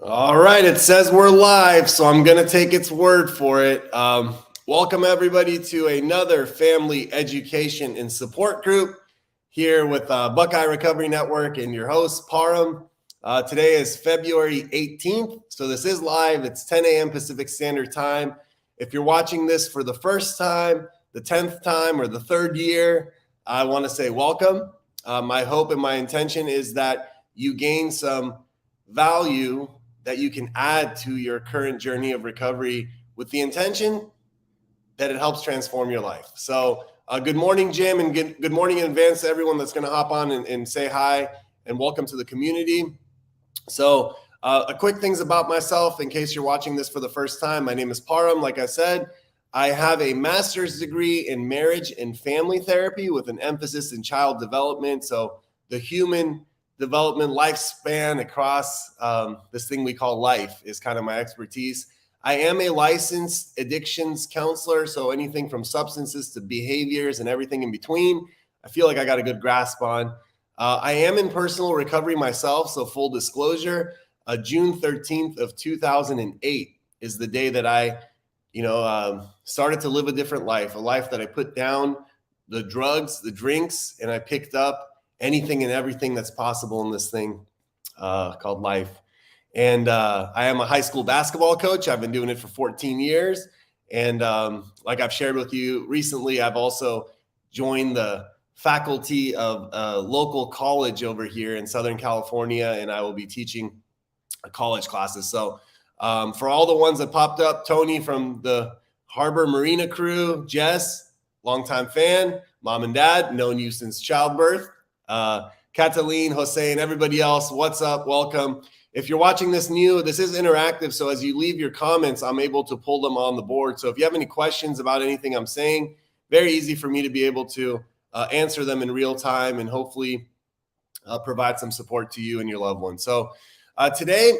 All right, it says we're live, so I'm going to take its word for it. Welcome, everybody, to another family education and support group here with Buckeye Recovery Network and your host, Parham. Today is February 18th, so this is live. It's 10 a.m. Pacific Standard Time. If you're watching this for the first time, the 10th time, or the third year, I want to say welcome. My hope and my intention is that you gain some value that you can add to your current journey of recovery with the intention that it helps transform your life. So good morning, Jim, and good morning in advance to everyone that's going to hop on and say hi and welcome to the community. So a quick things about myself in case you're watching this for the first time. My name is Parham. Like I said, I have a master's degree in marriage and family therapy with an emphasis in child development. So the human development lifespan across this thing we call life is kind of my expertise. I am a licensed addictions counselor, so anything from substances to behaviors and everything in between, I feel like I got a good grasp on. I am in personal recovery myself, so full disclosure, June 13th of 2008 is the day that I started to live a different life, a life that I put down the drugs, the drinks, and I picked up anything and everything that's possible in this thing called life. And I am a high school basketball coach. I've been doing it for 14 years. And like I've shared with you recently, I've also joined the faculty of a local college over here in Southern California, and I will be teaching college classes. So for all the ones that popped up, Tony from the Harbor Marina crew, Jess, longtime fan, mom and dad, known you since childbirth. Cataline, Jose, and everybody else, what's up? Welcome. If you're watching this new, this is interactive. So as you leave your comments, I'm able to pull them on the board. So if you have any questions about anything I'm saying, very easy for me to be able to answer them in real time and hopefully provide some support to you and your loved ones. So today,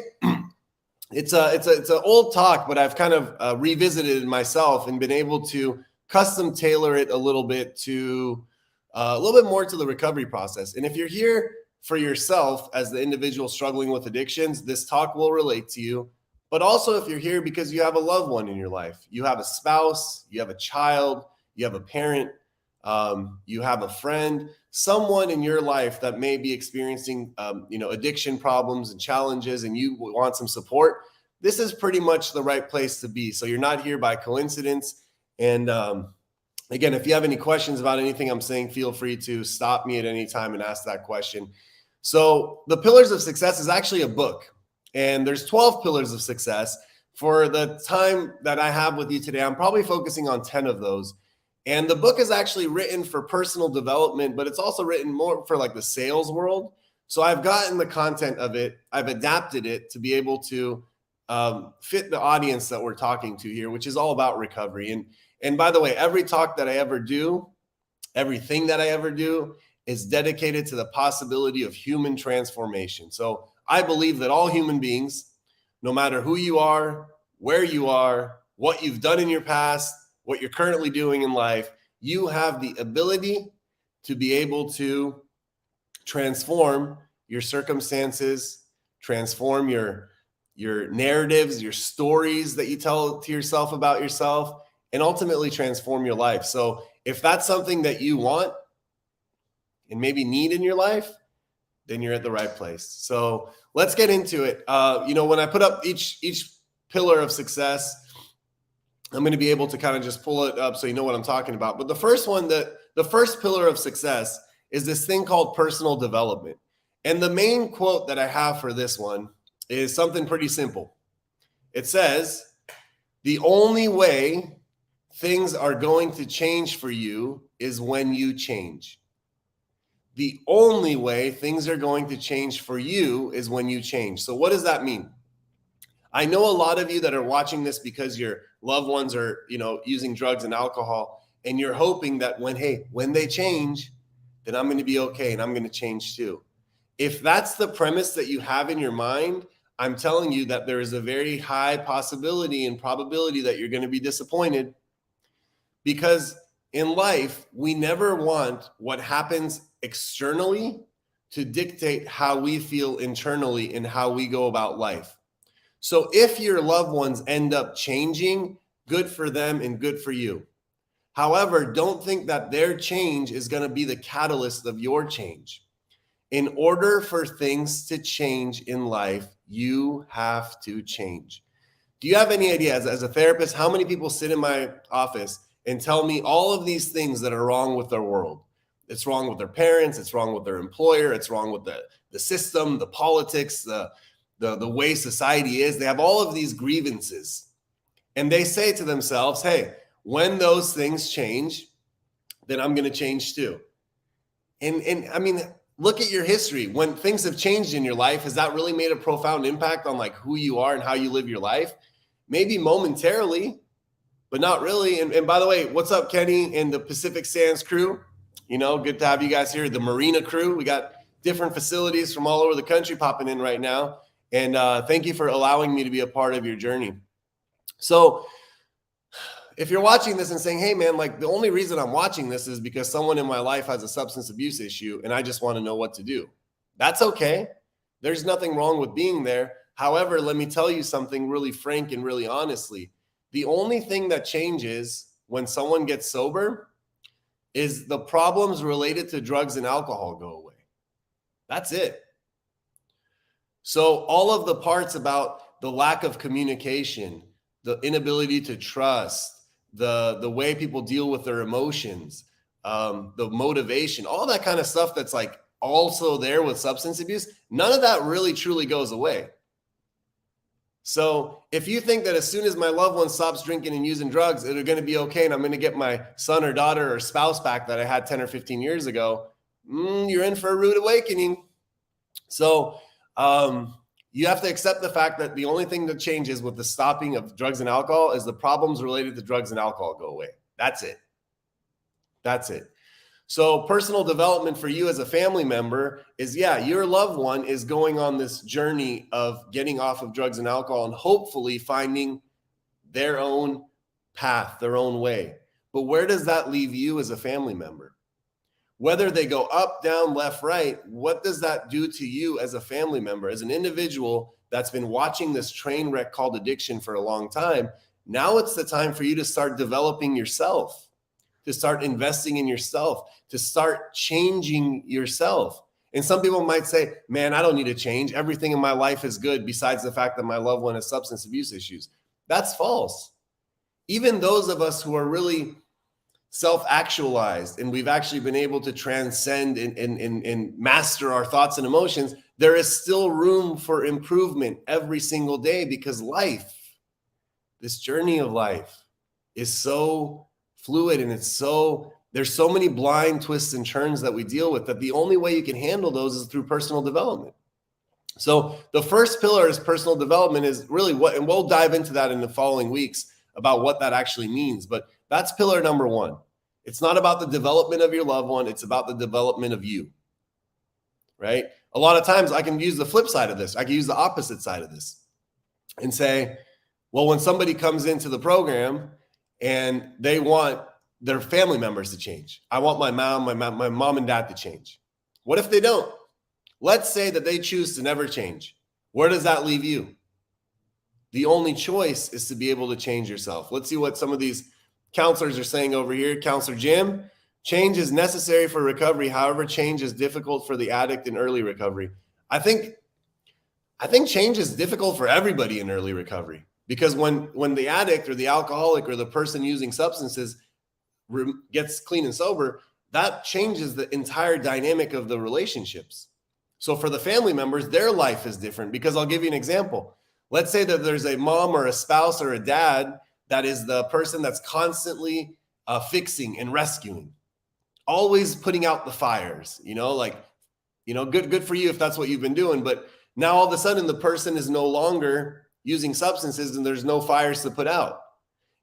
it's an old talk, but I've kind of revisited it myself and been able to custom tailor it a little bit to a little bit more to the recovery process. And if you're here for yourself as the individual struggling with addictions, this talk will relate to you. But also if you're here because you have a loved one in your life, you have a spouse, you have a child, you have a parent, you have a friend, someone in your life that may be experiencing, addiction problems and challenges, and you want some support, this is pretty much the right place to be. So you're not here by coincidence. And, again, if you have any questions about anything I'm saying, feel free to stop me at any time and ask that question. So the Pillars of Success is actually a book, and there's 12 pillars of success. For the time that I have with you today, I'm probably focusing on 10 of those. And the book is actually written for personal development, but it's also written more for like the sales world. So I've gotten the content of it, I've adapted it to be able to fit the audience that we're talking to here, which is all about recovery. And by the way, every talk that I ever do, everything that I ever do is dedicated to the possibility of human transformation. So I believe that all human beings, no matter who you are, where you are, what you've done in your past, what you're currently doing in life, you have the ability to be able to transform your circumstances, transform your narratives, your stories that you tell to yourself about yourself, and ultimately transform your life. So if that's something that you want and maybe need in your life, then you're at the right place. So let's get into it. When I put up each pillar of success, I'm going to be able to kind of just pull it up so you know what I'm talking about. But the first pillar of success is this thing called personal development. And the main quote that I have for this one is something pretty simple. It says, "The only way things are going to change for you is when you change." The only way things are going to change for you is when you change. So what does that mean? I know a lot of you that are watching this because your loved ones are, using drugs and alcohol, and you're hoping that when they change, then I'm going to be okay and I'm going to change too. If that's the premise that you have in your mind, I'm telling you that there is a very high possibility and probability that you're going to be disappointed, because in life, we never want what happens externally to dictate how we feel internally and how we go about life. So if your loved ones end up changing, good for them and good for you. However, don't think that their change is going to be the catalyst of your change. In order for things to change in life, you have to change. Do you have any idea, as a therapist, how many people sit in my office and tell me all of these things that are wrong with their world? It's wrong with their parents. It's wrong with their employer. It's wrong with the system, the politics, the way society is. They have all of these grievances. And they say to themselves, hey, when those things change, then I'm going to change too. And I mean, look at your history. When things have changed in your life, has that really made a profound impact on like who you are and how you live your life? Maybe momentarily, but not really. And by the way, what's up, Kenny and the Pacific Sands crew? You know, good to have you guys here. The Marina crew. We got different facilities from all over the country popping in right now. And thank you for allowing me to be a part of your journey. So if you're watching this and saying, hey, man, like the only reason I'm watching this is because someone in my life has a substance abuse issue and I just want to know what to do. That's okay. There's nothing wrong with being there. However, let me tell you something really frank and really honestly. The only thing that changes when someone gets sober is the problems related to drugs and alcohol go away. That's it. So all of the parts about the lack of communication, the inability to trust, the way people deal with their emotions, the motivation, all that kind of stuff that's like also there with substance abuse, none of that really truly goes away. So if you think that as soon as my loved one stops drinking and using drugs, they're going to be okay and I'm going to get my son or daughter or spouse back that I had 10 or 15 years ago, you're in for a rude awakening. So you have to accept the fact that the only thing that changes with the stopping of drugs and alcohol is the problems related to drugs and alcohol go away. That's it. That's it. So personal development for you as a family member is, yeah, your loved one is going on this journey of getting off of drugs and alcohol and hopefully finding their own path, their own way. But where does that leave you as a family member? Whether they go up, down, left, right, what does that do to you as a family member, as an individual that's been watching this train wreck called addiction for a long time? Now it's the time for you to start developing yourself, to start investing in yourself, to start changing yourself. And some people might say, man, I don't need to change. Everything in my life is good besides the fact that my loved one has substance abuse issues. That's false. Even those of us who are really self-actualized and we've actually been able to transcend and master our thoughts and emotions, there is still room for improvement every single day because life, this journey of life is so fluid and there's so many blind twists and turns that we deal with that the only way you can handle those is through personal development. So the first pillar is personal development is really what, and we'll dive into that in the following weeks about what that actually means. But that's pillar number one. It's not about the development of your loved one. It's about the development of you, right? A lot of times I can use the flip side of this. I can use the opposite side of this and say, well, when somebody comes into the program and they want their family members to change, I want my mom and dad to change. What if they don't? Let's say that they choose to never change. Where does that leave you? The only choice is to be able to change yourself. Let's see what some of these counselors are saying over here. Counselor Jim, change is necessary for recovery. However, change is difficult for the addict in early recovery. I think change is difficult for everybody in early recovery because when the addict or the alcoholic or the person using substances gets clean and sober, that changes the entire dynamic of the relationships. So for the family members, their life is different because I'll give you an example. Let's say that there's a mom or a spouse or a dad that is the person that's constantly fixing and rescuing, always putting out the fires, good for you if that's what you've been doing. But now all of a sudden the person is no longer using substances and there's no fires to put out.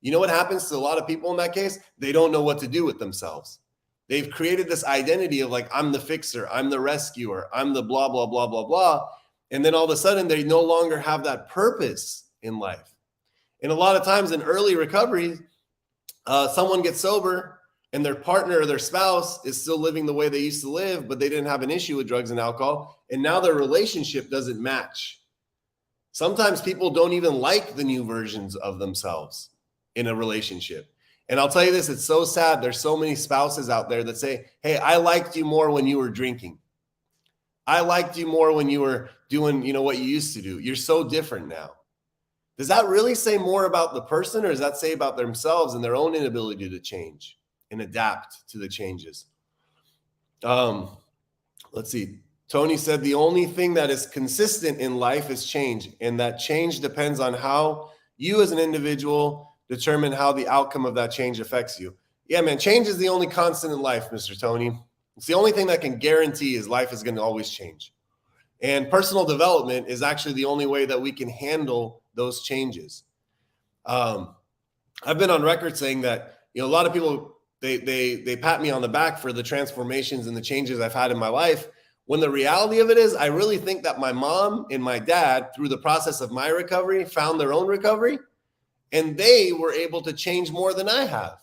You know what happens to a lot of people in that case? They don't know what to do with themselves. They've created this identity of like, I'm the fixer, I'm the rescuer, I'm the blah, blah, blah, blah, blah. And then all of a sudden they no longer have that purpose in life. And a lot of times in early recovery, someone gets sober and their partner or their spouse is still living the way they used to live, but they didn't have an issue with drugs and alcohol. And now their relationship doesn't match. Sometimes people don't even like the new versions of themselves in a relationship. And I'll tell you this, it's so sad. There's so many spouses out there that say, hey, I liked you more when you were drinking. I liked you more when you were doing, what you used to do. You're so different now. Does that really say more about the person, or does that say about themselves and their own inability to change and adapt to the changes? Let's see. Tony said the only thing that is consistent in life is change, and that change depends on how you as an individual determine how the outcome of that change affects you. Yeah, man, change is the only constant in life, Mr. Tony. It's the only thing that can guarantee is life is going to always change. And personal development is actually the only way that we can handle those changes. I've been on record saying that, a lot of people, they pat me on the back for the transformations and the changes I've had in my life, when the reality of it is, I really think that my mom and my dad, through the process of my recovery, found their own recovery, and they were able to change more than I have.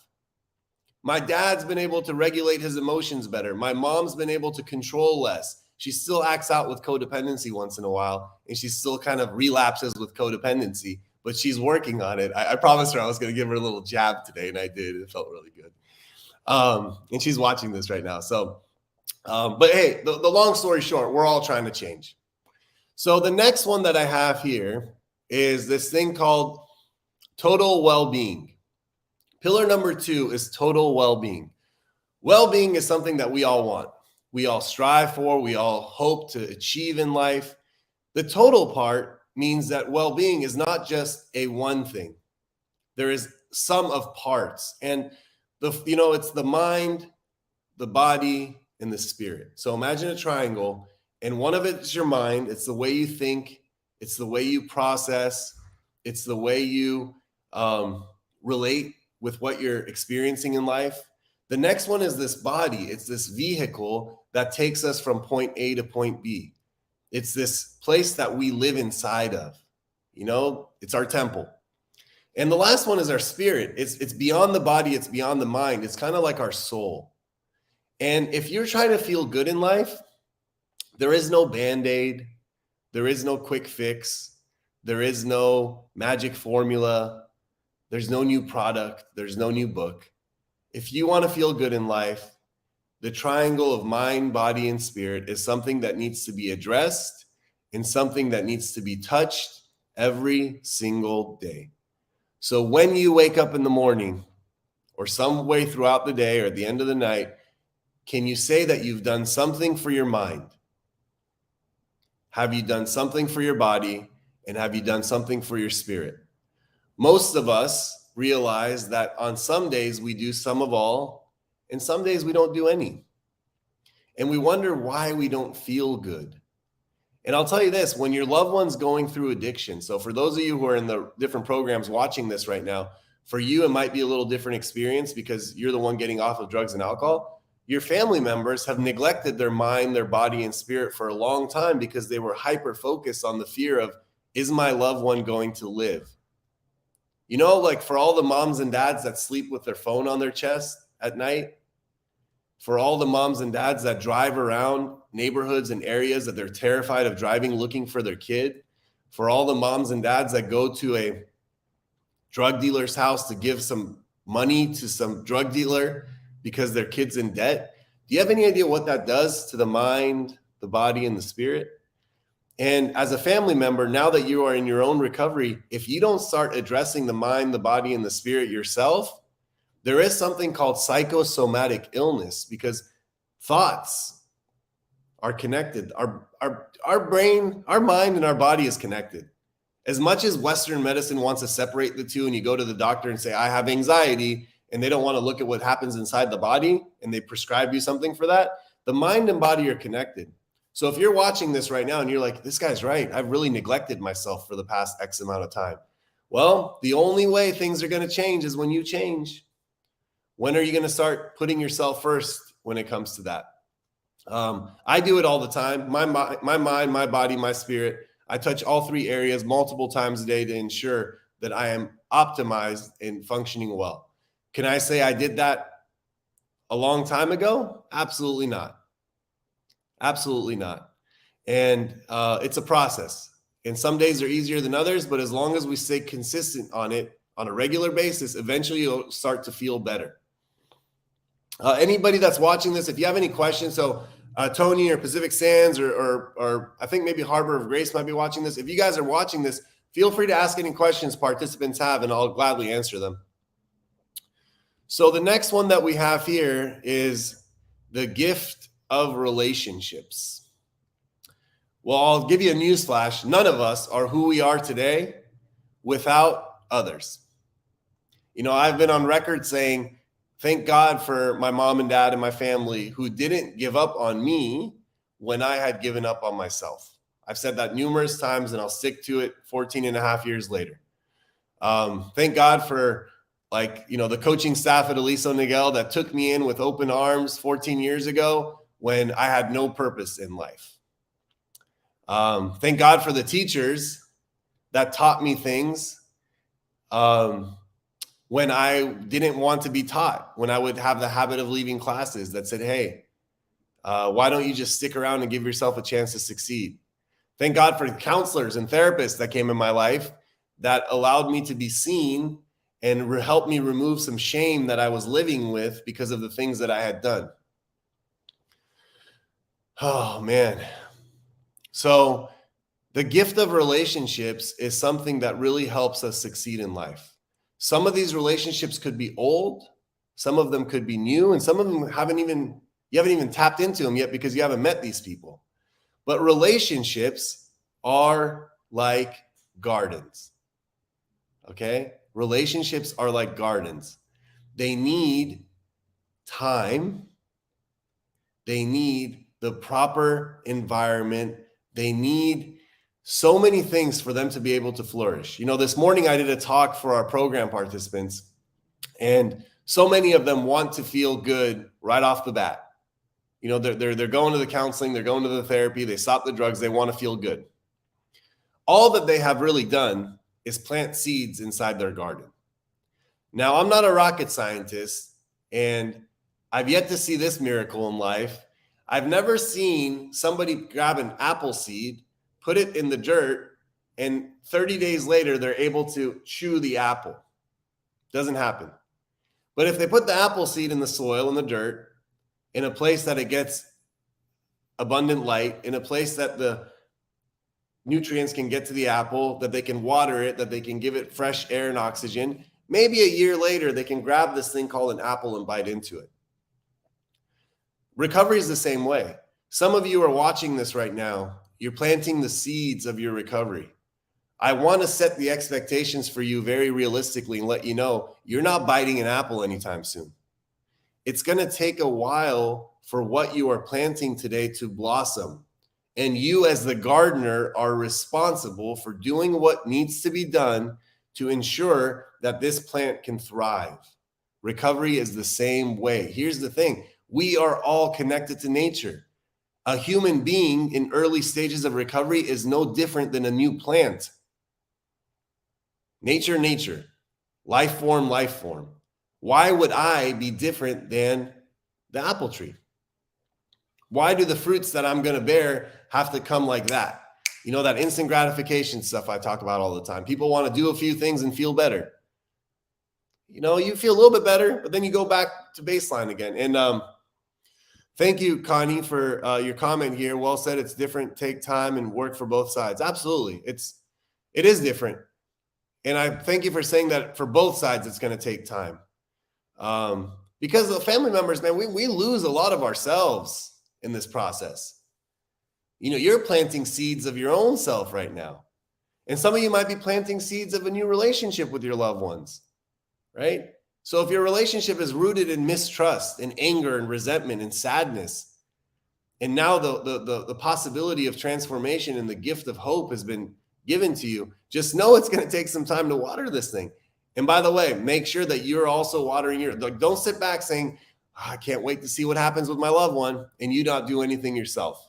My dad's been able to regulate his emotions better. My mom's been able to control less. She still acts out with codependency once in a while, and she still kind of relapses with codependency, but she's working on it. I promised her I was going to give her a little jab today, and I did. It felt really good. And she's watching this right now. So, but hey, the long story short, we're all trying to change. So the next one that I have here is this thing called total well-being. Pillar number 2 is total well-being. Well-being is something that we all want. We all strive for, we all hope to achieve in life. The total part means that well-being is not just a one thing. There is sum of parts. And it's the mind, the body, and the spirit. So imagine a triangle, and one of it is your mind. It's the way you think. It's the way you process. It's the way you relate with what you're experiencing in life. The next one is this body. It's this vehicle that takes us from point A to point B. It's this place that we live inside of. It's our temple. And the last one is our spirit. It's beyond the body. It's beyond the mind. It's kind of like our soul. And if you're trying to feel good in life, there is no Band-Aid. There is no quick fix. There is no magic formula. There's no new product. There's no new book. If you want to feel good in life, the triangle of mind, body, and spirit is something that needs to be addressed and something that needs to be touched every single day. So when you wake up in the morning or some way throughout the day or at the end of the night, can you say that you've done something for your mind? Have you done something for your body? And have you done something for your spirit? Most of us realize that on some days we do some of all, and some days we don't do any. And we wonder why we don't feel good. And I'll tell you this, when your loved one's going through addiction, so for those of you who are in the different programs watching this right now, for you, it might be a little different experience because you're the one getting off of drugs and alcohol. Your family members have neglected their mind, their body, and spirit for a long time because they were hyper-focused on the fear of, is my loved one going to live? Like for all the moms and dads that sleep with their phone on their chest at night, for all the moms and dads that drive around neighborhoods and areas that they're terrified of driving looking for their kid, for all the moms and dads that go to a drug dealer's house to give some money to some drug dealer because their kid's in debt. Do you have any idea what that does to the mind, the body, and the spirit? And as a family member, now that you are in your own recovery, if you don't start addressing the mind, the body, and the spirit yourself, there is something called psychosomatic illness because thoughts are connected. Our brain, our mind, and our body is connected. As much as Western medicine wants to separate the two and you go to the doctor and say, I have anxiety, and they don't want to look at what happens inside the body and they prescribe you something for that, the mind and body are connected. So if you're watching this right now and you're like, this guy's right, I've really neglected myself for the past X amount of time. Well, the only way things are going to change is when you change. When are you going to start putting yourself first when it comes to that? I do it all the time. My mind, my body, my spirit. I touch all three areas multiple times a day to ensure that I am optimized and functioning well. Can I say I did that a long time ago? Absolutely not. Absolutely not. And it's a process. And some days are easier than others, but as long as we stay consistent on it on a regular basis, eventually you'll start to feel better. Anybody that's watching this, if you have any questions, so Tony or Pacific Sands or I think maybe Harbor of Grace might be watching this. If you guys are watching this, feel free to ask any questions participants have, and I'll gladly answer them. So the next one that we have here is the gift of relationships. Well, I'll give you a newsflash. None of us are who we are today without others. You know, I've been on record saying, thank God for my mom and dad and my family who didn't give up on me when I had given up on myself. I've said that numerous times and I'll stick to it 14 and a half years later. Thank God for the coaching staff at Aliso Niguel that took me in with open arms 14 years ago when I had no purpose in life. Thank God for the teachers that taught me things when I didn't want to be taught, when I would have the habit of leaving classes that said, hey, why don't you just stick around and give yourself a chance to succeed? Thank God for counselors and therapists that came in my life that allowed me to be seen and helped me remove some shame that I was living with because of the things that I had done. Oh, man. So the gift of relationships is something that really helps us succeed in life. Some of these relationships could be old, some of them could be new, and some of them you haven't even tapped into them yet because you haven't met these people. But relationships are like gardens. Okay? Relationships are like gardens. They need time. They need the proper environment. They need so many things for them to be able to flourish. You know, this morning I did a talk for our program participants, and so many of them want to feel good right off the bat. You know, they're going to the counseling, they're going to the therapy, they stop the drugs, they want to feel good. All that they have really done is plant seeds inside their garden. Now, I'm not a rocket scientist, and I've yet to see this miracle in life. I've never seen somebody grab an apple seed, put it in the dirt, and 30 days later, they're able to chew the apple. Doesn't happen. But if they put the apple seed in the soil, in the dirt, in a place that it gets abundant light, in a place that the nutrients can get to the apple, that they can water it, that they can give it fresh air and oxygen, maybe a year later, they can grab this thing called an apple and bite into it. Recovery is the same way. Some of you are watching this right now. You're planting the seeds of your recovery. I want to set the expectations for you very realistically and let you know you're not biting an apple anytime soon. It's going to take a while for what you are planting today to blossom. And you as the gardener are responsible for doing what needs to be done to ensure that this plant can thrive. Recovery is the same way. Here's the thing. We are all connected to nature. A human being in early stages of recovery is no different than a new plant. Nature. Life form. Why would I be different than the apple tree? Why do the fruits that I'm going to bear have to come like that? You know, that instant gratification stuff I talk about all the time. People want to do a few things and feel better. You know, you feel a little bit better, but then you go back to baseline again. And thank you, Connie, for your comment here. Well said. It's different. Take time and work for both sides. Absolutely. It is different. And I thank you for saying that for both sides, it's going to take time. Because the family members, man, we lose a lot of ourselves in this process. You know, you're planting seeds of your own self right now. And some of you might be planting seeds of a new relationship with your loved ones, right? So if your relationship is rooted in mistrust and anger and resentment and sadness, and now the possibility of transformation and the gift of hope has been given to you, just know it's going to take some time to water this thing. And by the way, make sure that you're also watering don't sit back saying, I can't wait to see what happens with my loved one, and you not do anything yourself.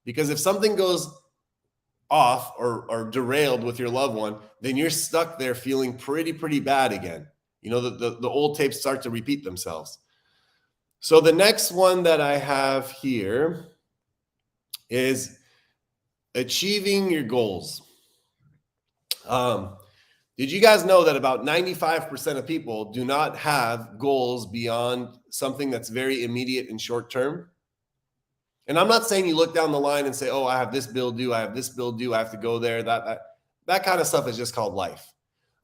Because if something goes off or derailed with your loved one, then you're stuck there feeling pretty bad again. You know, the old tapes start to repeat themselves. So the next one that I have here is Achieving your goals. Did you guys know that about 95% of people do not have goals beyond something that's very immediate and short term? And I'm not saying you look down the line and say, oh, I have this bill due, I have this bill due, I have to go there. That kind of stuff is just called life.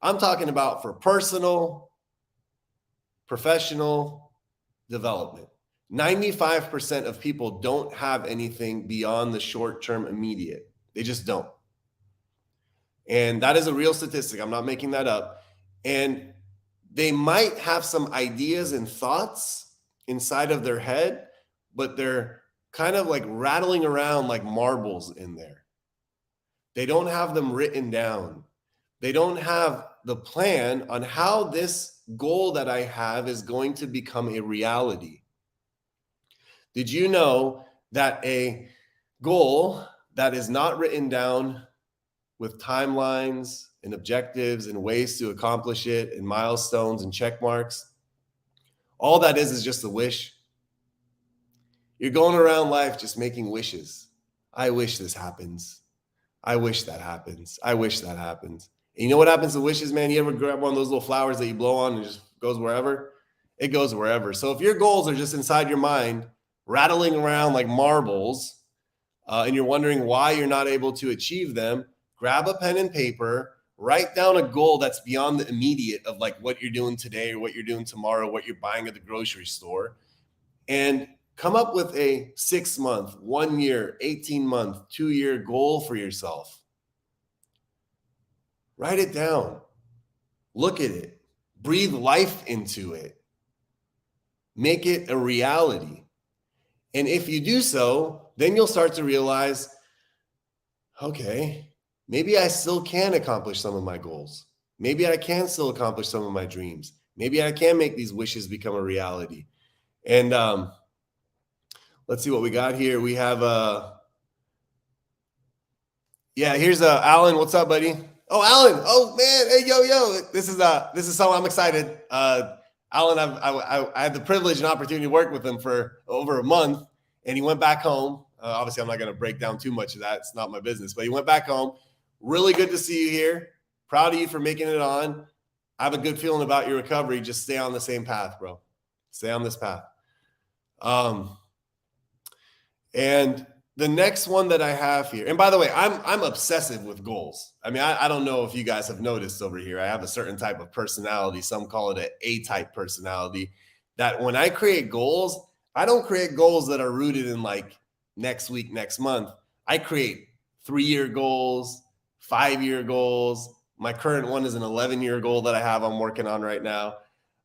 I'm talking about for personal, professional development. 95% of people don't have anything beyond the short-term immediate. They just don't. And that is a real statistic. I'm not making that up. And they might have some ideas and thoughts inside of their head, but they're kind of like rattling around like marbles in there. They don't have them written down. They don't have the plan on how this goal that I have is going to become a reality. Did you know that a goal that is not written down with timelines and objectives and ways to accomplish it and milestones and check marks, all that is just a wish? You're going around life just making wishes. I wish this happens. I wish that happens. I wish that happens. And you know what happens to wishes, man? You ever grab one of those little flowers that you blow on and it just goes wherever? It goes wherever. So if your goals are just inside your mind, rattling around like marbles, and you're wondering why you're not able to achieve them, grab a pen and paper, write down a goal that's beyond the immediate of like what you're doing today or what you're doing tomorrow, what you're buying at the grocery store, and come up with a 6-month, 1 year, 18-month, 2-year goal for yourself. Write it down. Look at it. Breathe life into it. Make it a reality. And if you do so, then you'll start to realize, okay, maybe I still can accomplish some of my goals. Maybe I can still accomplish some of my dreams. Maybe I can make these wishes become a reality. And let's see what we got here. We have here's Alan. What's up, buddy? Oh, Alan. Oh man. Hey, yo. This is someone I'm excited. Alan, I had the privilege and opportunity to work with him for over a month, and he went back home. Obviously, I'm not going to break down too much of that. It's not my business, but he went back home. Really good to see you here. Proud of you for making it on. I have a good feeling about your recovery. Just stay on the same path, bro. Stay on this path. And the next one that I have here, and by the way, I'm obsessive with goals. I mean, I don't know if you guys have noticed over here, I have a certain type of personality. Some call it an A-type personality, that when I create goals, I don't create goals that are rooted in like next week, next month. I create 3-year goals, 5-year goals. My current one is an 11-year goal that I'm working on right now.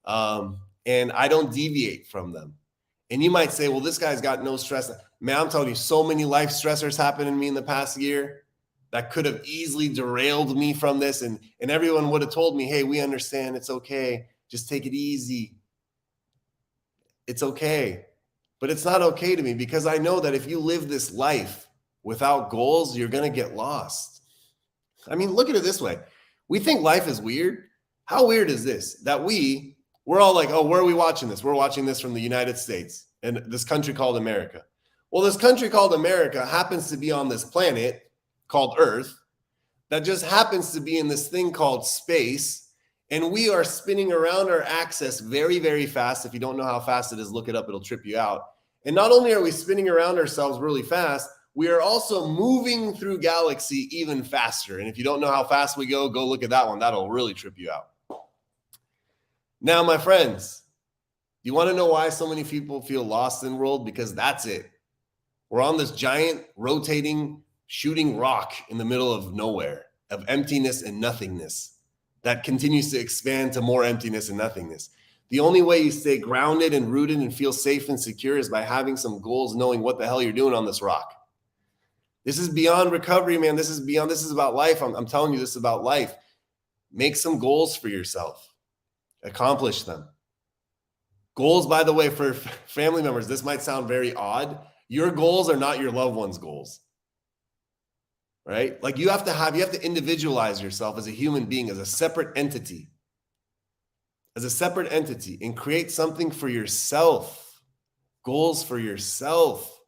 And I don't deviate from them. And you might say, well, this guy's got no stress. Man, I'm telling you, so many life stressors happened to me in the past year that could have easily derailed me from this. And everyone would have told me, hey, we understand. It's okay. Just take it easy. It's okay. But it's not okay to me, because I know that if you live this life without goals, you're going to get lost. I mean, look at it this way. We think life is weird. How weird is this? That we're all like, oh, where are we watching this? We're watching this from the United States and this country called America. Well, this country called America happens to be on this planet called Earth that just happens to be in this thing called space. And we are spinning around our axis very, very fast. If you don't know how fast it is, look it up. It'll trip you out. And not only are we spinning around ourselves really fast, we are also moving through galaxy even faster. And if you don't know how fast we go look at that one. That'll really trip you out. Now, my friends, do you want to know why so many people feel lost in the world? Because that's it. We're on this giant, rotating, shooting rock in the middle of nowhere, of emptiness and nothingness that continues to expand to more emptiness and nothingness. The only way you stay grounded and rooted and feel safe and secure is by having some goals, knowing what the hell you're doing on this rock. This is beyond recovery, man. This is about life. I'm telling you, this is about life. Make some goals for yourself. Accomplish them. Goals, by the way, for family members, this might sound very odd. Your goals are not your loved one's goals, right? Like you have to individualize yourself as a human being, as a separate entity, and create something for yourself, goals for yourself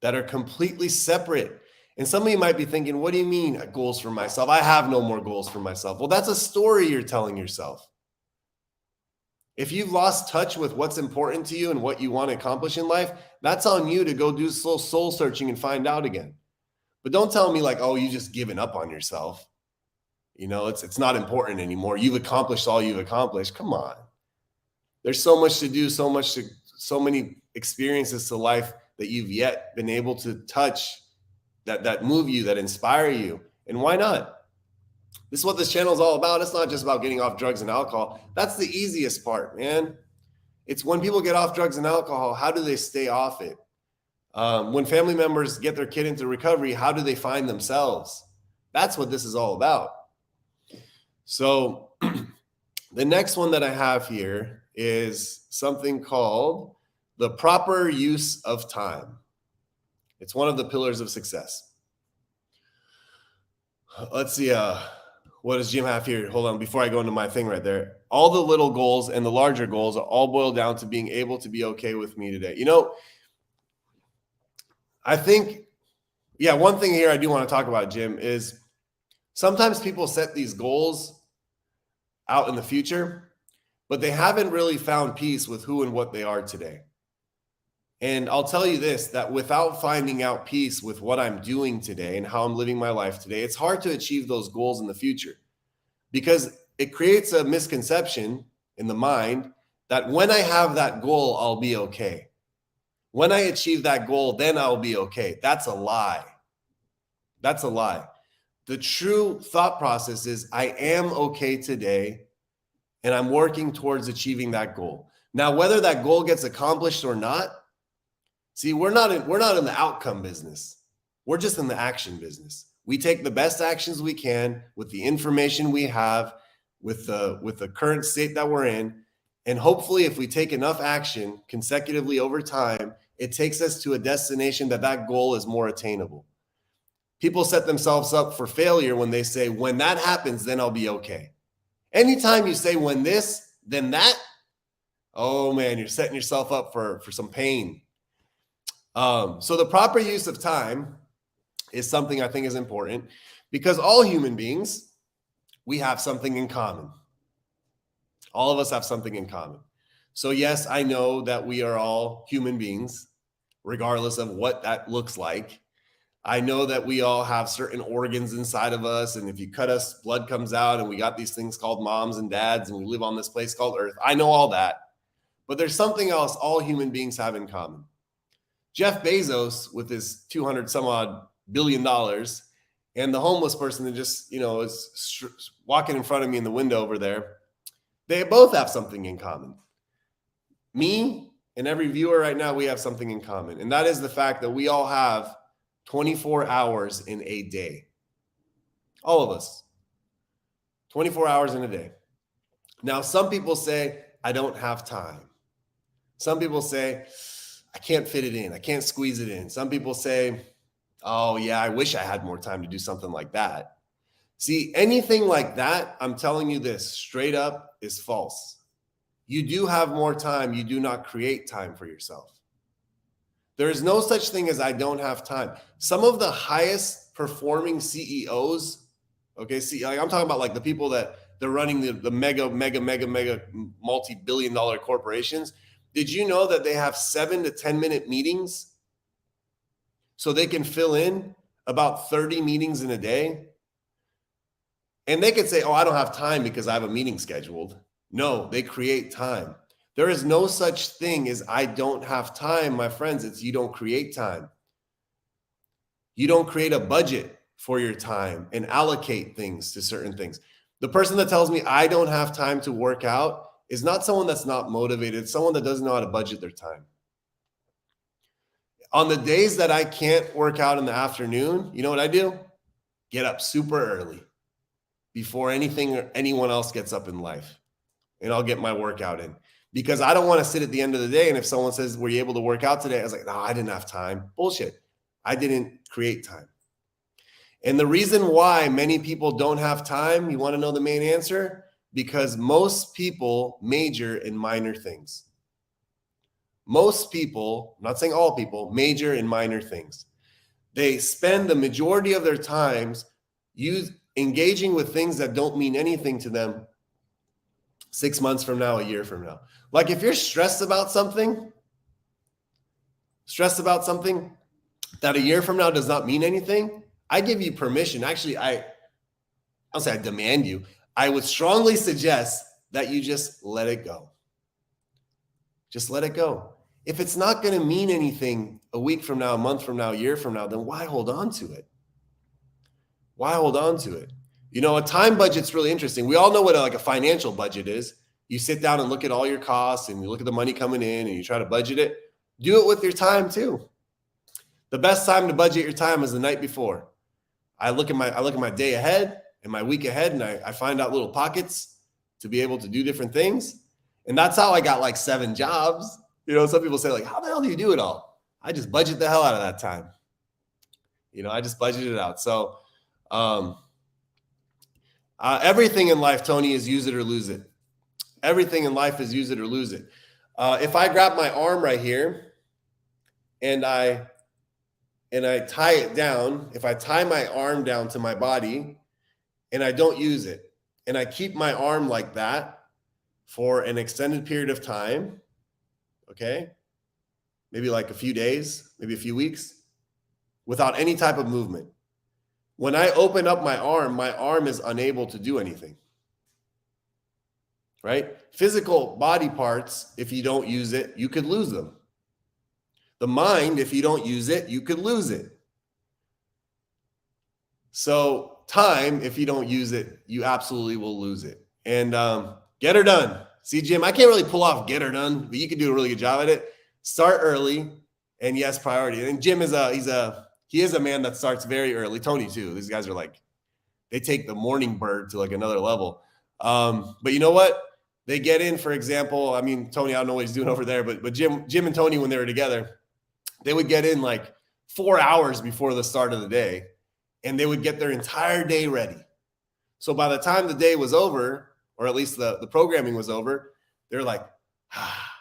that are completely separate. And some of you might be thinking, what do you mean goals for myself? I have no more goals for myself. Well, that's a story you're telling yourself. If you've lost touch with what's important to you and what you want to accomplish in life, that's on you to go do soul searching and find out again. But don't tell me like, oh, you just given up on yourself. You know, it's not important anymore. You've accomplished all you've accomplished. Come on. There's so much to do, so many experiences to life that you've yet been able to touch that move you, that inspire you. And why not? This is what this channel is all about. It's not just about getting off drugs and alcohol. That's the easiest part, man. It's when people get off drugs and alcohol, how do they stay off it? When family members get their kid into recovery, how do they find themselves? That's what this is all about. So the next one that I have here is something called the proper use of time. It's one of the pillars of success. Let's see. What does Jim have here? Hold on, before I go into my thing right there. All the little goals and the larger goals are all boiled down to being able to be okay with me today. You know, I think, one thing here I do want to talk about, Jim, is sometimes people set these goals out in the future, but they haven't really found peace with who and what they are today. And I'll tell you this, that without finding out peace with what I'm doing today and how I'm living my life today, it's hard to achieve those goals in the future, because it creates a misconception in the mind that when I have that goal, I'll be okay. When I achieve that goal, then I'll be okay. That's a lie. That's a lie. The true thought process is I am okay today, and I'm working towards achieving that goal. Now, whether that goal gets accomplished or not, see, we're not in the outcome business. We're just in the action business. We take the best actions we can with the information we have, with the current state that we're in, and hopefully, if we take enough action consecutively over time, it takes us to a destination that goal is more attainable. People set themselves up for failure when they say, when that happens, then I'll be okay. Anytime you say when this, then that, oh man, you're setting yourself up for some pain. So the proper use of time is something I think is important, because all human beings, we have something in common. All of us have something in common. So yes, I know that we are all human beings, regardless of what that looks like. I know that we all have certain organs inside of us, and if you cut us, blood comes out, and we got these things called moms and dads, and we live on this place called Earth. I know all that, but there's something else all human beings have in common. Jeff Bezos, with his 200 some odd billion dollars, and the homeless person that just, is walking in front of me in the window over there, they both have something in common. Me and every viewer right now, we have something in common, and that is the fact that we all have 24 hours in a day. All of us. 24 hours in a day. Now, some people say, I don't have time. Some people say, I can't fit it in. I can't squeeze it in. Some people say, oh yeah, I wish I had more time to do something like that. See, anything like that, I'm telling you this straight up, is false. You do have more time. You do not create time for yourself. There is no such thing as I don't have time. Some of the highest performing CEOs, okay, I'm talking about like the people that they're running the mega multi-billion-dollar corporations. Did you know that they have 7 to 10 minute meetings so they can fill in about 30 meetings in a day? And they could say, oh, I don't have time because I have a meeting scheduled. No, they create time. There is no such thing as I don't have time, my friends. It's you don't create time. You don't create a budget for your time and allocate things to certain things. The person that tells me I don't have time to work out is not someone that's not motivated. It's someone that doesn't know how to budget their time. On the days that I can't work out in the afternoon, you know what I do? Get up super early before anything or anyone else gets up in life, and I'll get my workout in. Because I don't want to sit at the end of the day, and if someone says, were you able to work out today? I was like, no, I didn't have time. Bullshit. I didn't create time. And the reason why many people don't have time, you want to know the main answer? Because most people major in minor things. Most people, I'm not saying all people, major in minor things. They spend the majority of their times engaging with things that don't mean anything to them 6 months from now, a year from now. Like if you're stressed about something that a year from now does not mean anything, I give you permission. Actually, I'll say I demand you. I would strongly suggest that you just let it go. Just let it go. If it's not going to mean anything a week from now, a month from now, a year from now, then why hold on to it? Why hold on to it? You know, a time budget's really interesting. We all know what a financial budget is. You sit down and look at all your costs and you look at the money coming in and you try to budget it. Do it with your time too. The best time to budget your time is the night before. I look at my day ahead and my week ahead, and I find out little pockets to be able to do different things. And that's how I got like 7 jobs. You know, some people say like, how the hell do you do it all? I just budget the hell out of that time. You know, I just budget it out. So everything in life, Tony, is use it or lose it. Everything in life is use it or lose it. If I grab my arm right here and I tie it down, if I tie my arm down to my body and I don't use it, and I keep my arm like that for an extended period of time, okay, maybe like a few days, maybe a few weeks, without any type of movement. When I open up my arm is unable to do anything, right? Physical body parts, if you don't use it, you could lose them. The mind, if you don't use it, you could lose it. So time, if you don't use it, you absolutely will lose it. And get her done. See, Jim, I can't really pull off get her done, but you can do a really good job at it. Start early, and yes, priority. And Jim is he is a man that starts very early. Tony too. These guys are like, they take the morning bird to like another level. But you know what? They get in, for example, I mean, Tony, I don't know what he's doing over there, but Jim and Tony, when they were together, they would get in like 4 hours before the start of the day, and they would get their entire day ready. So by the time the day was over, or at least the programming was over, they're like, ah.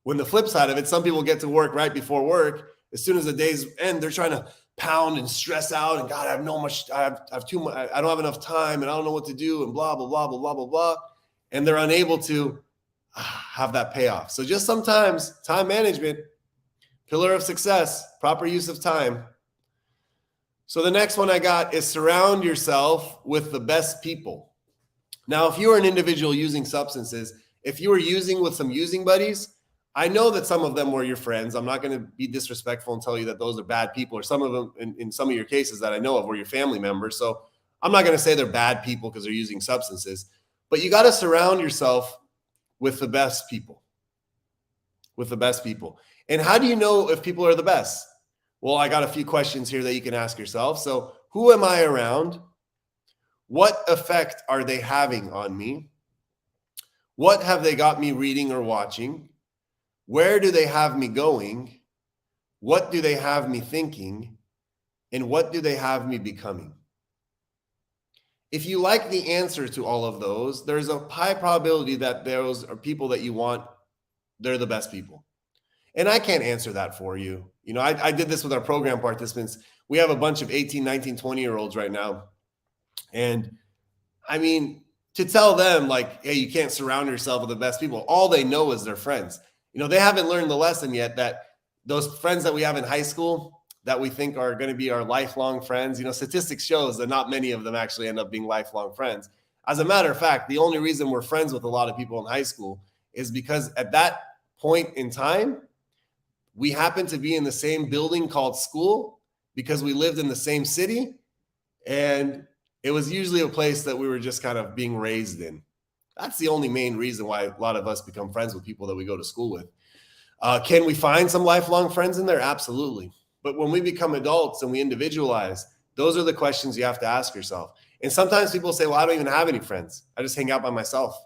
When the flip side of it, some people get to work right before work. As soon as the days end, they're trying to pound and stress out, and God, I have too much, I don't have enough time, and I don't know what to do, and blah, blah, blah, blah, blah, blah, blah. And they're unable to have that payoff. So just sometimes time management, pillar of success, proper use of time. So the next one I got is surround yourself with the best people. Now, if you are an individual using substances, if you were using with some using buddies, I know that some of them were your friends. I'm not going to be disrespectful and tell you that those are bad people, or some of them in some of your cases that I know of were your family members. So I'm not going to say they're bad people because they're using substances, but you got to surround yourself with the best people, And how do you know if people are the best? Well, I got a few questions here that you can ask yourself. So who am I around? What effect are they having on me? What have they got me reading or watching? Where do they have me going? What do they have me thinking? And what do they have me becoming? If you like the answer to all of those, there's a high probability that those are people that you want. They're the best people. And I can't answer that for you. You know, I did this with our program participants. We have a bunch of 18, 19, 20-year-olds right now. And I mean, to tell them like, hey, you can't surround yourself with the best people, all they know is their friends. You know, they haven't learned the lesson yet that those friends that we have in high school that we think are going to be our lifelong friends, you know, statistics shows that not many of them actually end up being lifelong friends. As a matter of fact, the only reason we're friends with a lot of people in high school is because at that point in time, we happened to be in the same building called school because we lived in the same city. And it was usually a place that we were just kind of being raised in. That's the only main reason why a lot of us become friends with people that we go to school with. Can we find some lifelong friends in there? Absolutely. But when we become adults and we individualize, those are the questions you have to ask yourself. And sometimes people say, well, I don't even have any friends. I just hang out by myself.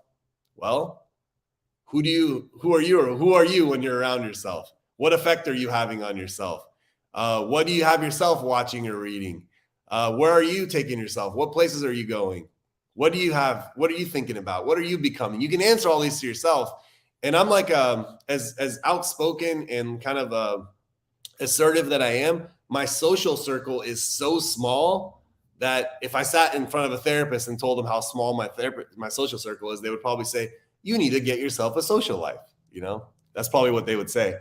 Well, who are you when you're around yourself? What effect are you having on yourself? What do you have yourself watching or reading? Where are you taking yourself? What places are you going? What do you have? What are you thinking about? What are you becoming? You can answer all these to yourself. And I'm like, as outspoken and kind of assertive that I am, my social circle is so small that if I sat in front of a therapist and told them how small my social circle is, they would probably say, you need to get yourself a social life. That's probably what they would say.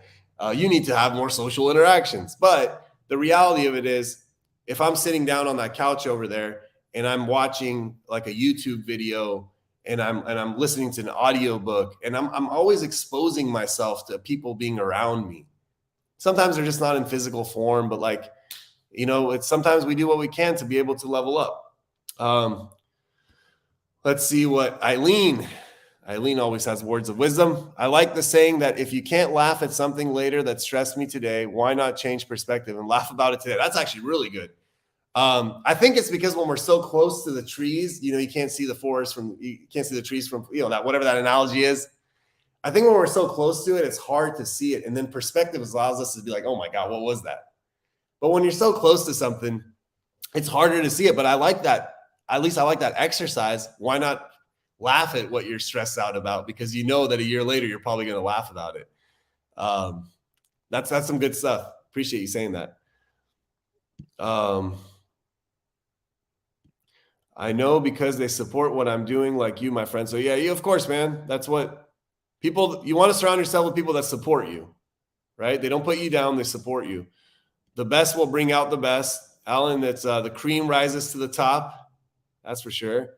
You need to have more social interactions. But the reality of it is, if I'm sitting down on that couch over there and I'm watching like a YouTube video and I'm listening to an audiobook, and I'm always exposing myself to people being around me. Sometimes they're just not in physical form, but it's sometimes we do what we can to be able to level up. Let's see what Eileen always has words of wisdom. I like the saying that if you can't laugh at something later that stressed me today, why not change perspective and laugh about it today? That's actually really good. I think it's because when we're so close to the trees, you can't see the forest you can't see the trees from, that, whatever that analogy is. I think when we're so close to it, it's hard to see it. And then perspective allows us to be like, oh my God, what was that? But when you're so close to something, it's harder to see it. But I like that. At least I like that exercise. Why not laugh at what you're stressed out about? Because you know that a year later, you're probably going to laugh about it. That's some good stuff. Appreciate you saying that. I know because they support what I'm doing, like you, my friend. So yeah, of course, man. That's what people, you want to surround yourself with people that support you, right? They don't put you down, they support you. The best will bring out the best. Alan, that's the cream rises to the top. That's for sure.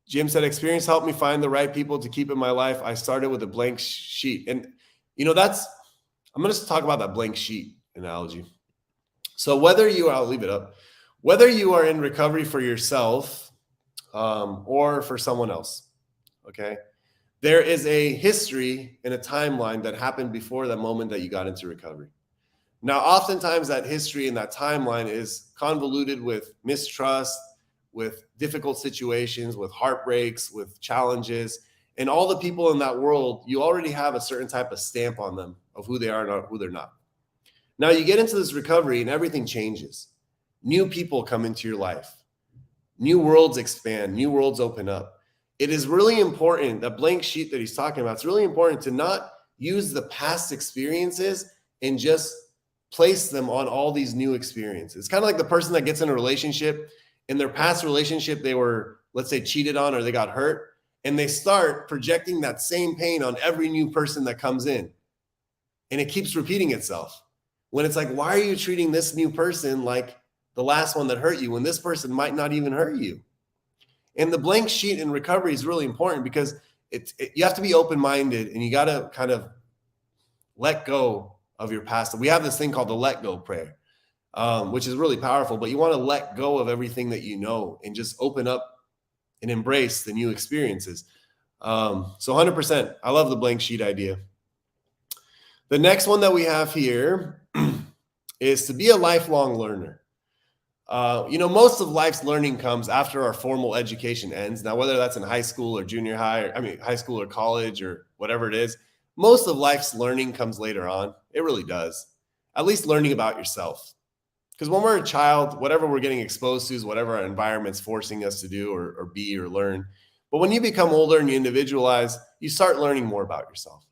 Jim said, experience helped me find the right people to keep in my life. I started with a blank sheet. And I'm going to talk about that blank sheet analogy. So I'll leave it up. Whether you are in recovery for yourself or for someone else, okay, there is a history and a timeline that happened before that moment that you got into recovery. Now, oftentimes that history and that timeline is convoluted with mistrust, with difficult situations, with heartbreaks, with challenges, and all the people in that world, you already have a certain type of stamp on them of who they are and who they're not. Now you get into this recovery and everything changes. New people come into your life. New worlds expand. New worlds open up. It is really important, that blank sheet that he's talking about, it's really important to not use the past experiences and just place them on all these new experiences. It's kind of like the person that gets in a relationship. In their past relationship, they were, let's say, cheated on or they got hurt, and they start projecting that same pain on every new person that comes in. And it keeps repeating itself. When it's like, why are you treating this new person like the last one that hurt you when this person might not even hurt you? And the blank sheet in recovery is really important because you have to be open-minded and you got to kind of let go of your past. We have this thing called the let go prayer, which is really powerful, but you want to let go of everything that you know and just open up and embrace the new experiences. So 100%, I love the blank sheet idea. The next one that we have here is to be a lifelong learner. Most of life's learning comes after our formal education ends. Now, whether that's in high school or junior high, high school or college or whatever it is, most of life's learning comes later on. It really does. At least learning about yourself. Because when we're a child, whatever we're getting exposed to is whatever our environment's forcing us to do or be or learn. But when you become older and you individualize, you start learning more about yourself.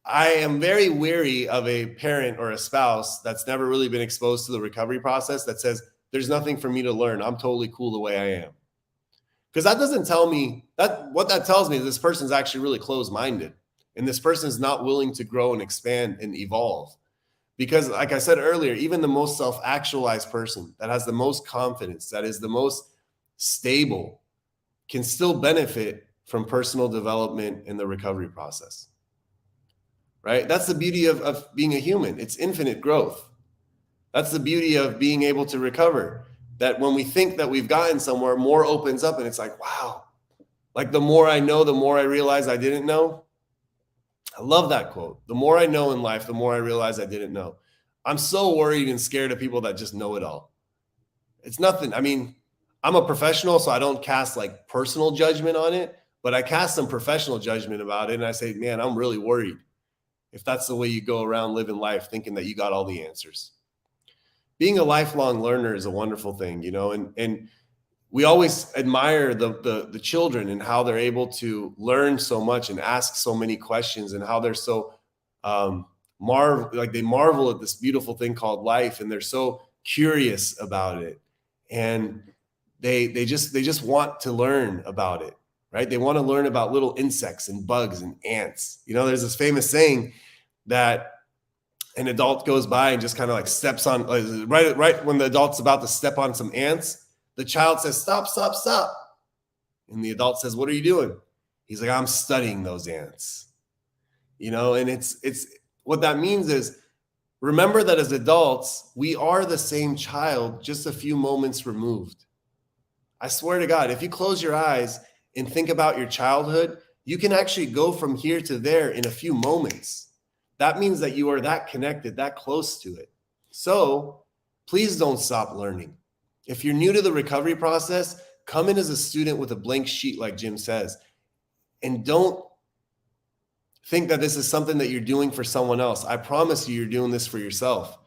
I am very weary of a parent or a spouse that's never really been exposed to the recovery process that says, there's nothing for me to learn. I'm totally cool the way I am. Because that doesn't tell me that. What that tells me is this person's actually really closed-minded. And this person is not willing to grow and expand and evolve. Because like I said earlier, even the most self-actualized person that has the most confidence, that is the most stable, can still benefit from personal development in the recovery process. Right? That's the beauty of being a human. It's infinite growth. That's the beauty of being able to recover. That when we think that we've gotten somewhere, more opens up and it's like, wow. Like the more I know, the more I realize I didn't know. I love that quote. The more I know in life, the more I realize I didn't know. I'm so worried and scared of people that just know it all. It's nothing. I'm a professional, so I don't cast like personal judgment on it, but I cast some professional judgment about it. And I say, man, I'm really worried if that's the way you go around living life, thinking that you got all the answers. Being a lifelong learner is a wonderful thing, and we always admire the children and how they're able to learn so much and ask so many questions and how they're so they marvel at this beautiful thing called life, and they're so curious about it, and they just want to learn about it, right? They want to learn about little insects and bugs and ants. There's this famous saying that an adult goes by and just kind of like steps on, right when the adult's about to step on some ants, the child says, "Stop, stop, stop." And the adult says, "What are you doing?" He's like, "I'm studying those ants." And it's what that means is, remember that as adults, we are the same child, just a few moments removed. I swear to God, if you close your eyes and think about your childhood, you can actually go from here to there in a few moments. That means that you are that connected, that close to it. So please don't stop learning. If you're new to the recovery process, come in as a student with a blank sheet, like Jim says, and don't think that this is something that you're doing for someone else. I promise you're doing this for yourself.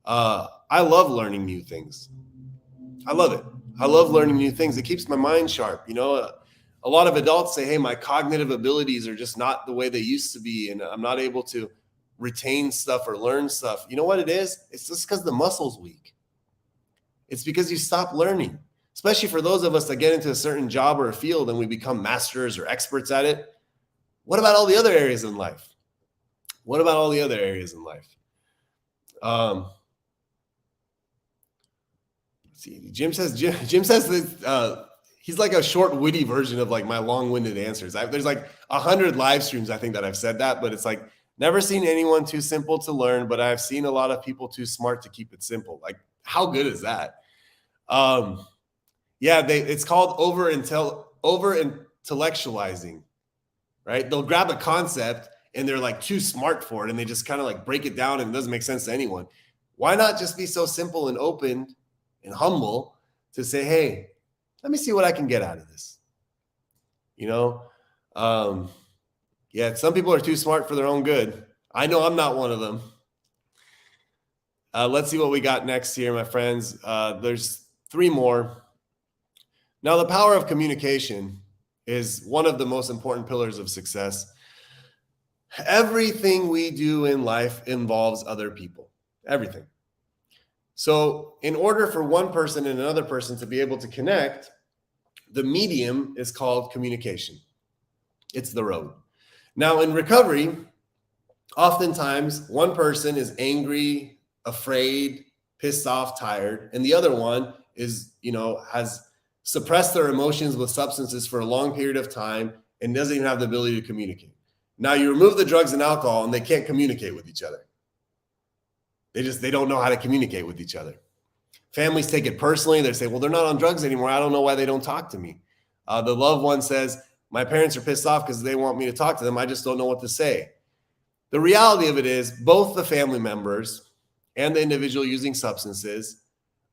I love learning new things. I love it. I love learning new things. It keeps my mind sharp. A lot of adults say, "Hey, my cognitive abilities are just not the way they used to be, and I'm not able to retain stuff or learn stuff." You know what it is? It's just because the muscle's weak. It's because you stop learning, especially for those of us that get into a certain job or a field and we become masters or experts at it. What about all the other areas in life? See, Jim says that he's like a short, witty version of like my long-winded answers. There's like 100 live streams, I think, that I've said that, but it's like, never seen anyone too simple to learn, but I've seen a lot of people too smart to keep it simple. Like, how good is that? It's called over intellectualizing, right? They'll grab a concept and they're like too smart for it, and they just kind of like break it down, and it doesn't make sense to anyone. Why not just be so simple and open and humble to say, "Hey, let me see what I can get out of this." Some people are too smart for their own good. I know I'm not one of them. Let's see what we got next here, my friends. There's 3 more. Now, the power of communication is one of the most important pillars of success. Everything we do in life involves other people. Everything. So in order for one person and another person to be able to connect, the medium is called communication. It's the road. Now, in recovery, oftentimes one person is angry, afraid, pissed off, tired, and the other one is, has suppressed their emotions with substances for a long period of time and doesn't even have the ability to communicate. Now, you remove the drugs and alcohol and they can't communicate with each other. They don't know how to communicate with each other. Families take it personally. They say, "Well, they're not on drugs anymore. I don't know why they don't talk to me." The loved one says, "My parents are pissed off because they want me to talk to them. I just don't know what to say." The reality of it is both the family members and the individual using substances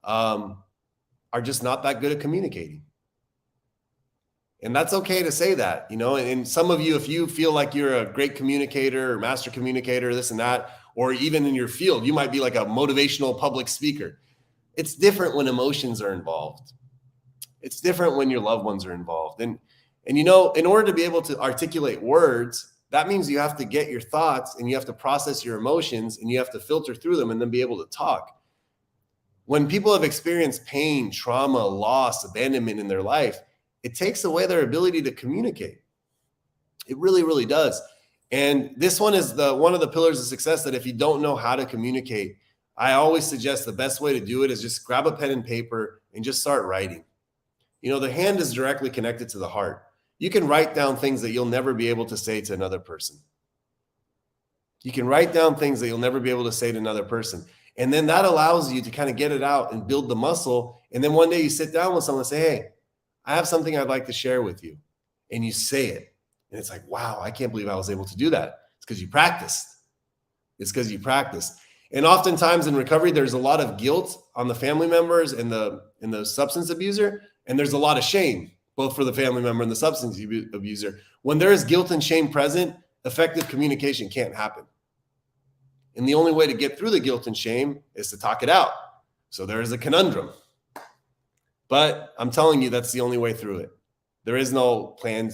are just not that good at communicating. And that's okay to say that, and some of you, if you feel like you're a great communicator or master communicator, this and that, or even in your field, you might be like a motivational public speaker. It's different when emotions are involved. It's different when your loved ones are involved. And in order to be able to articulate words, that means you have to get your thoughts and you have to process your emotions and you have to filter through them and then be able to talk. When people have experienced pain, trauma, loss, abandonment in their life, it takes away their ability to communicate. It really, really does. And this one is one of the pillars of success that if you don't know how to communicate, I always suggest the best way to do it is just grab a pen and paper and just start writing. The hand is directly connected to the heart. You can write down things that you'll never be able to say to another person. You can write down things that you'll never be able to say to another person. And then that allows you to kind of get it out and build the muscle. And then one day you sit down with someone and say, "Hey, I have something I'd like to share with you." And you say it. And it's like, wow, I can't believe I was able to do that. It's because you practiced. And oftentimes in recovery, there's a lot of guilt on the family members and the substance abuser. And there's a lot of shame, both for the family member and the substance abuser. When there is guilt and shame present, effective communication can't happen. And the only way to get through the guilt and shame is to talk it out. So there is a conundrum. But I'm telling you, that's the only way through it. There is no plan,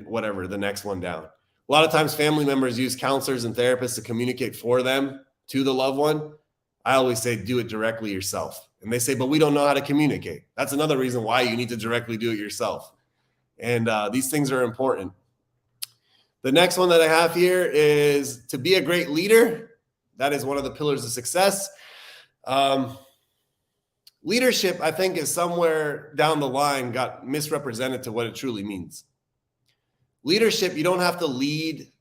whatever, the next one down. A lot of times family members use counselors and therapists to communicate for them to the loved one. I always say, do it directly yourself. And they say, but we don't know how to communicate. That's another reason why you need to directly do it yourself. And these things are important. The next one that I have here is to be a great leader. That is one of the pillars of success. Leadership, I think, is somewhere down the line got misrepresented to what it truly means. Leadership, you don't have to lead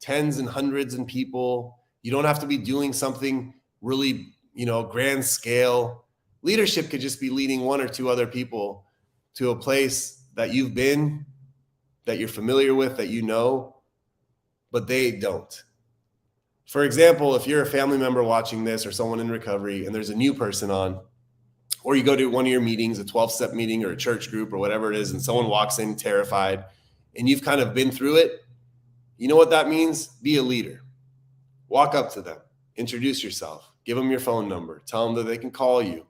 tens and hundreds of people. You don't have to be doing something really, grand scale. Leadership could just be leading one or two other people to a place that you've been, that you're familiar with, that you know, but they don't. For example, if you're a family member watching this or someone in recovery and there's a new person on, or you go to one of your meetings, a 12-step meeting or a church group or whatever it is, and someone walks in terrified and you've kind of been through it, you know what that means? Be a leader. Walk up to them, introduce yourself, give them your phone number, tell them that they can call you.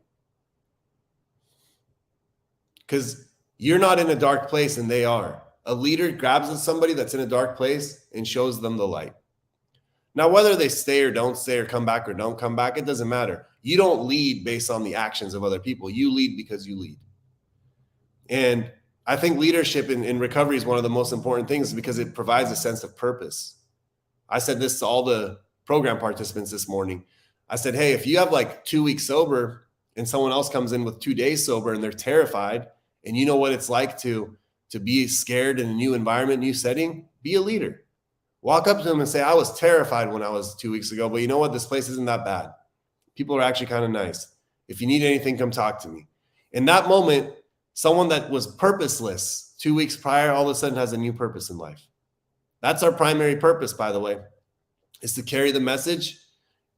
Because you're not in a dark place and they are. A leader grabs somebody that's in a dark place and shows them the light. Now, whether they stay or don't stay or come back or don't come back, it doesn't matter. You don't lead based on the actions of other people. You lead because you lead. And I think leadership in recovery is one of the most important things because it provides a sense of purpose. I said this to all the program participants this morning. I said, hey, if you have like 2 weeks sober and someone else comes in with 2 days sober and they're terrified and you know what it's like to be scared in a new environment, new setting, be a leader. Walk up to them and say, I was terrified when I was 2 weeks ago, but you know what? This place isn't that bad. People are actually kind of nice. If you need anything, come talk to me. In that moment, someone that was purposeless 2 weeks prior, all of a sudden has a new purpose in life. That's our primary purpose, by the way, is to carry the message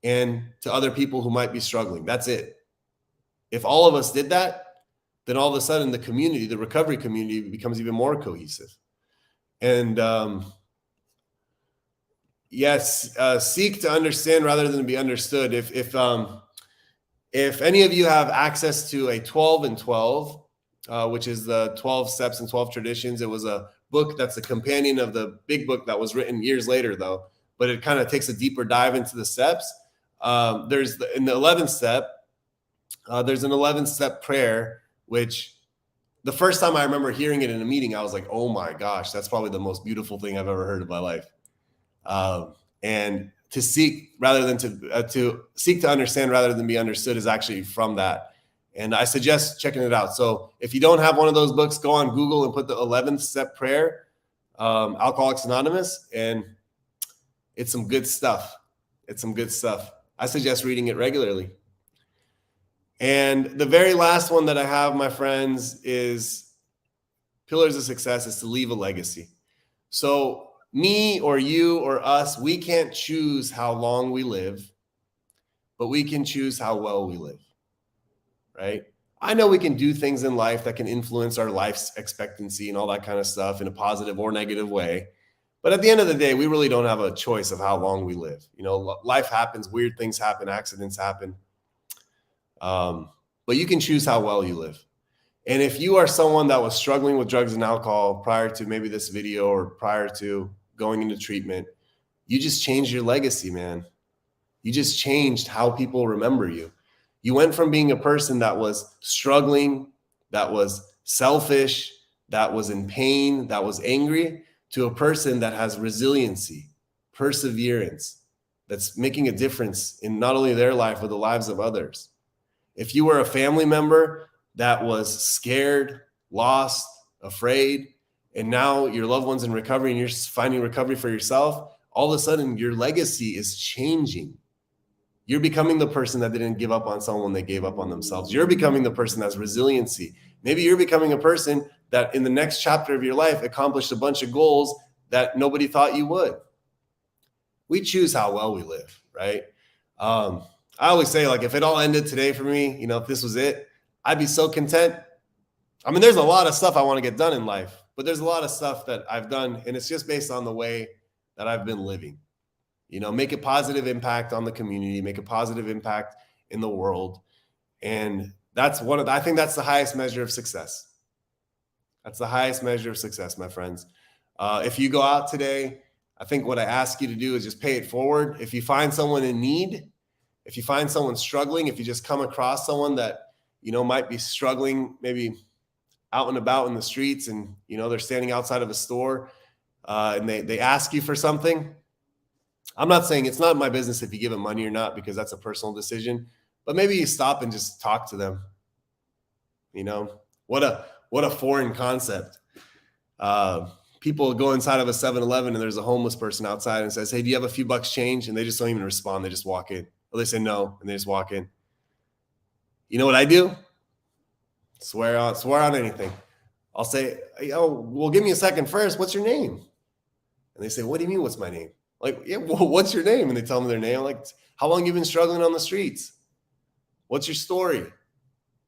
and to other people who might be struggling. That's it. If all of us did that, then all of a sudden the community, the recovery community, becomes even more cohesive. And yes, seek to understand rather than be understood. If any of you have access to a 12 and 12, which is the 12 steps and 12 traditions, it was a book that's a companion of the big book that was written years later, though. But it kind of takes a deeper dive into the steps. In the 11th step, there's an 11th-step prayer, which the first time I remember hearing it in a meeting, I was like, oh my gosh, that's probably the most beautiful thing I've ever heard in my life. And to seek rather than to seek to understand rather than be understood is actually from that. And I suggest checking it out. So if you don't have one of those books, go on Google and put the 11th step prayer, Alcoholics Anonymous, and it's some good stuff. It's some good stuff. I suggest reading it regularly. And the very last one that I have, my friends, is pillars of success is to leave a legacy. So me or you or us, we can't choose how long we live, but we can choose how well we live, right? I know we can do things in life that can influence our life's expectancy and all that kind of stuff in a positive or negative way. But at the end of the day, we really don't have a choice of how long we live. Life happens, weird things happen, accidents happen. But you can choose how well you live. And if you are someone that was struggling with drugs and alcohol prior to maybe this video or prior to going into treatment, you just changed your legacy, man. You just changed how people remember you. You went from being a person that was struggling, that was selfish, that was in pain, that was angry, to a person that has resiliency, perseverance, that's making a difference in not only their life, but the lives of others. If you were a family member that was scared, lost, afraid, and now your loved one's in recovery and you're finding recovery for yourself, all of a sudden your legacy is changing. You're becoming the person that didn't give up on someone when they gave up on themselves. You're becoming the person that's resiliency. Maybe you're becoming a person that in the next chapter of your life accomplished a bunch of goals that nobody thought you would. We choose how well we live, right? I always say, like, if it all ended today for me, if this was it, I'd be so content. I mean, there's a lot of stuff I want to get done in life, but there's a lot of stuff that I've done, and it's just based on the way that I've been living. Make a positive impact on the community, make a positive impact in the world. And that's I think that's the highest measure of success. That's the highest measure of success, my friends. If you go out today, I think what I ask you to do is just pay it forward. If you find someone in need, if you find someone struggling, if you just come across someone that, might be struggling, maybe out and about in the streets, and, they're standing outside of a store, and they ask you for something. I'm not saying it's not my business if you give them money or not, because that's a personal decision, but maybe you stop and just talk to them. What a foreign concept. People go inside of a 7-Eleven and there's a homeless person outside and says, "Hey, do you have a few bucks change?" And they just don't even respond. They just walk in. Or they say no, and they just walk in. You know what I do? Swear on anything. I'll say, "Oh, well, give me a second first. What's your name?" And they say, "What do you mean, what's my name?" Like, "Yeah, well, what's your name?" And they tell me their name. I'm like, "How long you been struggling on the streets? What's your story?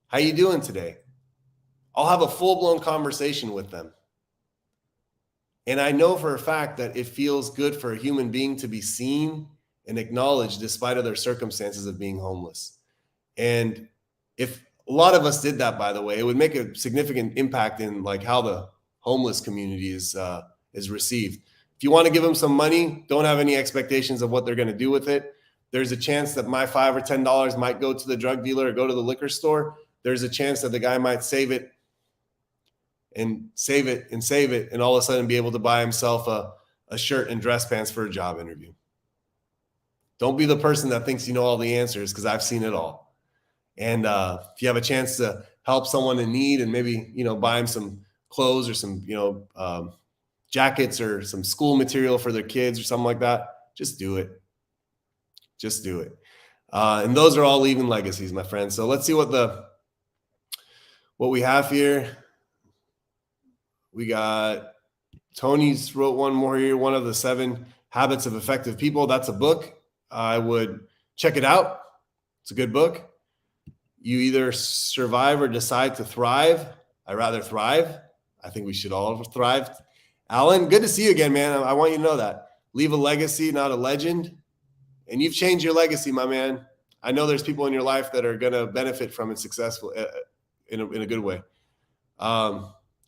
How you doing today?" I'll have a full-blown conversation with them. And I know for a fact that it feels good for a human being to be seen and acknowledged despite of their circumstances of being homeless. And if a lot of us did that, by the way, it would make a significant impact in like how the homeless community is received. If you want to give them some money, don't have any expectations of what they're going to do with it. There's a chance that my $5 or $10 might go to the drug dealer or go to the liquor store. There's a chance that the guy might save it, and all of a sudden be able to buy himself a shirt and dress pants for a job interview. Don't be the person that thinks you know all the answers, because I've seen it all. And if you have a chance to help someone in need and maybe, buy them some clothes or some, jackets or some school material for their kids or something like that, just do it. Just do it. And those are all leaving legacies, my friends. So let's see what we have here. We got Tony's wrote one more here, One of the 7 Habits of Effective People. That's a book. I would check it out. It's a good book. You either survive or decide to thrive. I rather thrive. I think we should all thrive. Alan, good to see you again, man. I want you to know that. Leave a legacy, not a legend. And you've changed your legacy, my man. I know there's people in your life that are going to benefit from it successful in a good way.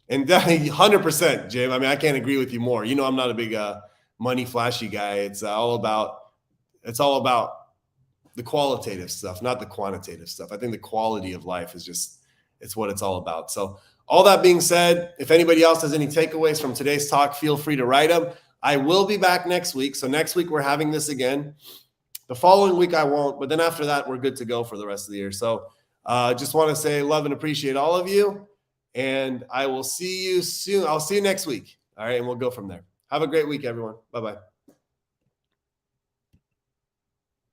And definitely 100%, Jim. I mean, I can't agree with you more. I'm not a big money flashy guy. It's all about the qualitative stuff, not the quantitative stuff. I think the quality of life it's what it's all about. So all that being said, if anybody else has any takeaways from today's talk, feel free to write them. I will be back next week. So next week we're having this again. The following week I won't, but then after that, we're good to go for the rest of the year. So just want to say love and appreciate all of you. And I will see you soon. I'll see you next week. All right. And we'll go from there. Have a great week, everyone. Bye-bye.